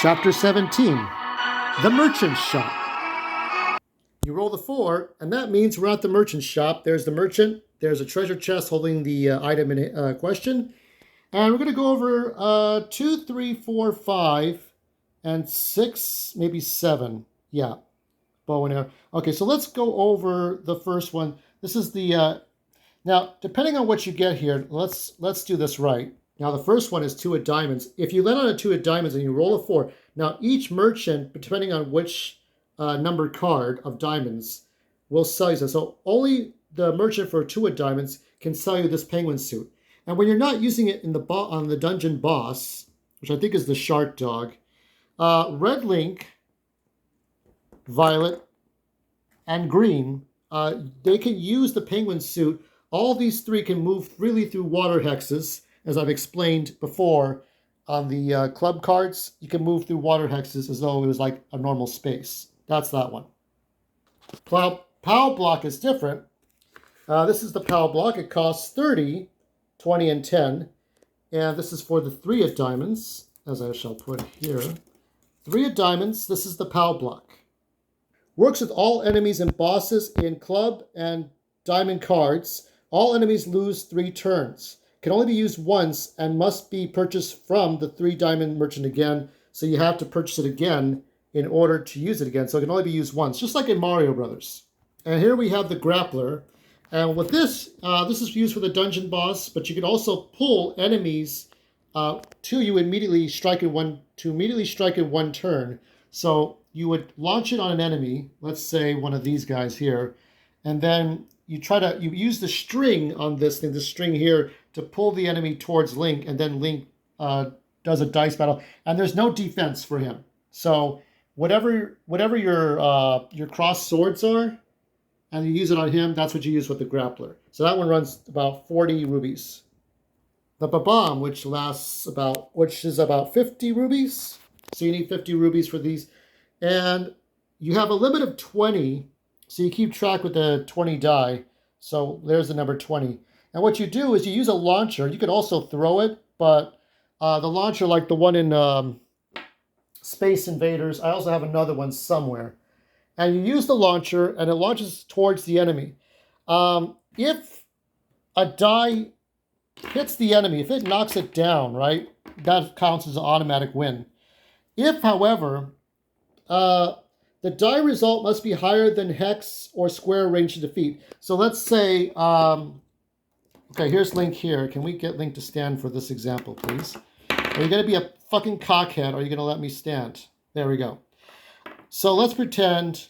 Chapter 17, The Merchant Shop. You roll the 4, and that means we're at the merchant shop. There's the merchant. There's a treasure chest holding the item in question. And we're going to go over 2, 3, 4, 5, and 6, maybe 7. Yeah, bow and arrow. Okay, so let's go over the first one. This is the... now, depending on what you get here, let's do this right. Now, the first one is 2 of diamonds. If you land on a 2 of diamonds and you roll a 4, now each merchant, depending on which numbered card of diamonds, will sell you this. So only the merchant for 2 of diamonds can sell you this penguin suit. And when you're not using it in the on the dungeon boss, which I think is the shark dog, red link, violet, and green, they can use the penguin suit. All these 3 can move freely through water hexes. As I've explained before on the club cards, you can move through water hexes as though it was like a normal space. That's that one. POW block is different. This is the POW block. It costs 30, 20, and 10. And this is for the 3 of diamonds, as I shall put here. 3 of diamonds, this is the POW block. Works with all enemies and bosses in club and diamond cards. All enemies lose 3 turns. Can only be used once and must be purchased from the 3 diamond merchant again. So you have to purchase it again in order to use it again. So it can only be used once, just like in Mario Brothers. And here we have the grappler. And with this, this is used for the dungeon boss, but you can also pull enemies to you immediately strike in one turn. So you would launch it on an enemy, let's say one of these guys here, and then you use the string on this thing, the string here, to pull the enemy towards Link, and then Link does a dice battle, and there's no defense for him. So whatever your crossed swords are, and you use it on him, that's what you use with the grappler. So that one runs about 40 rubies. The Babam, which is about 50 rubies. So you need 50 rubies for these. And you have a limit of 20, so you keep track with the 20 die. So there's the number 20. And what you do is you use a launcher. You can also throw it, but the launcher, like the one in Space Invaders, I also have another one somewhere. And you use the launcher, and it launches towards the enemy. If a die hits the enemy, if it knocks it down, right, that counts as an automatic win. If, however, the die result must be higher than hex or square range to defeat. So let's say, okay, here's Link here. Can we get Link to stand for this example, please? Are you going to be a fucking cockhead, or are you going to let me stand? There we go. So let's pretend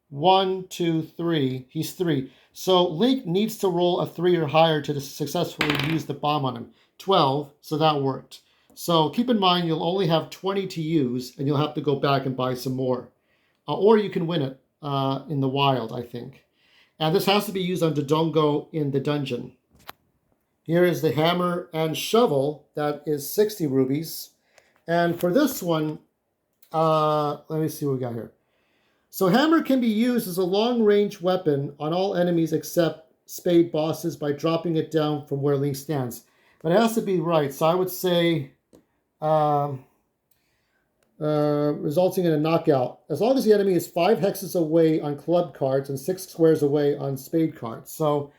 1, 2, 3. He's 3. So Link needs to roll a 3 or higher to successfully use the bomb on him. 12, so that worked. So keep in mind, you'll only have 20 to use, and you'll have to go back and buy some more. Or you can win it in the wild, I think. And this has to be used on Dodongo in the dungeon. Here is the hammer and shovel. That is 60 rubies. And for this one, let me see what we got here. So hammer can be used as a long-range weapon on all enemies except spade bosses by dropping it down from where Link stands. But it has to be right. So I would say resulting in a knockout. As long as the enemy is 5 hexes away on club cards and 6 squares away on spade cards. So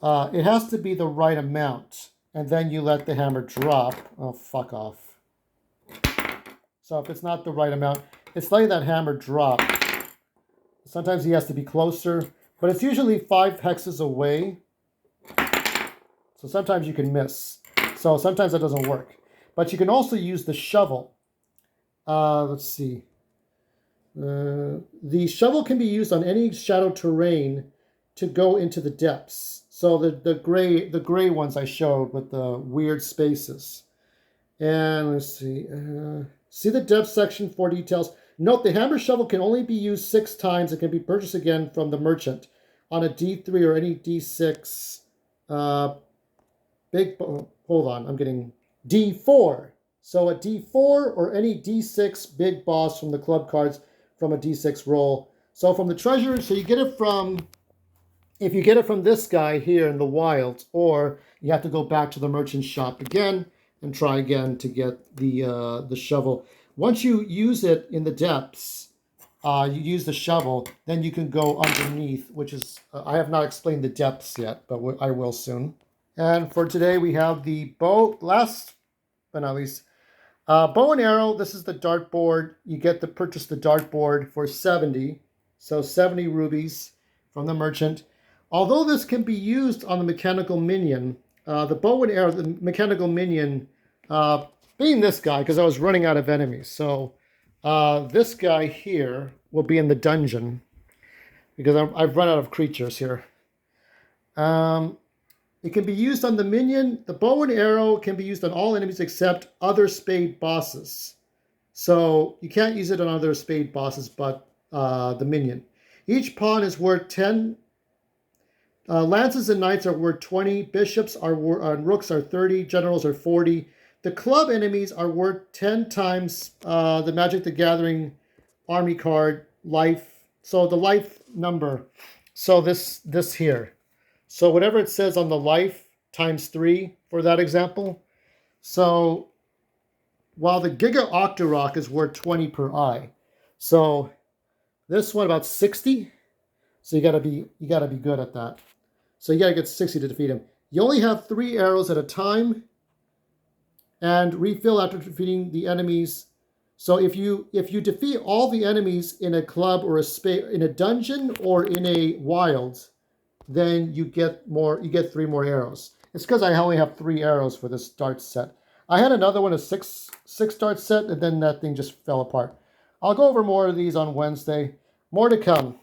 it has to be the right amount. And then you let the hammer drop. Oh, fuck off. So if it's not the right amount, it's letting that hammer drop. Sometimes he has to be closer, but it's usually 5 hexes away. So sometimes you can miss. So sometimes that doesn't work. But you can also use the shovel. Let's see. The shovel can be used on any shadow terrain to go into the depths. So the gray ones I showed with the weird spaces. And let's see. See the depth section for details. Note the hammer shovel can only be used 6 times. It can be purchased again from the merchant on a D3 or any D6 hold on, I'm getting D4. So a D4 or any D6 big boss from the club cards from a D6 roll. So from the treasure, so you get it from, if you get it from this guy here in the wild, or you have to go back to the merchant shop again and try again to get the shovel. Once you use it in the depths, you use the shovel, then you can go underneath, which is, I have not explained the depths yet, but I will soon. And for today, we have the bow, last but not least, bow and arrow. This is the dartboard. You get to purchase the dartboard for 70. So 70 rubies from the merchant. Although this can be used on the mechanical minion, the bow and arrow, the mechanical minion, being this guy, because I was running out of enemies. So this guy here will be in the dungeon because I've run out of creatures here. It can be used on the minion. The bow and arrow can be used on all enemies except other spade bosses. So you can't use it on other spade bosses, but the minion. Each pawn is worth 10. Lances and knights are worth 20. Bishops and rooks are 30. Generals are 40. The club enemies are worth 10 times the Magic the Gathering army card life. So the life number. So this here. So whatever it says on the life times 3 for that example. So while the Giga Octorok is worth 20 per eye. So this one about 60. So you gotta be good at that. So you gotta get 60 to defeat him. You only have 3 arrows at a time, and refill after defeating the enemies. So if you defeat all the enemies in a club or a spade, in a dungeon or in a wild, then you get 3 more arrows. It's because I only have 3 arrows for this dart set. I had another one, a six dart set, and then that thing just fell apart. I'll go over more of these on Wednesday. More to come.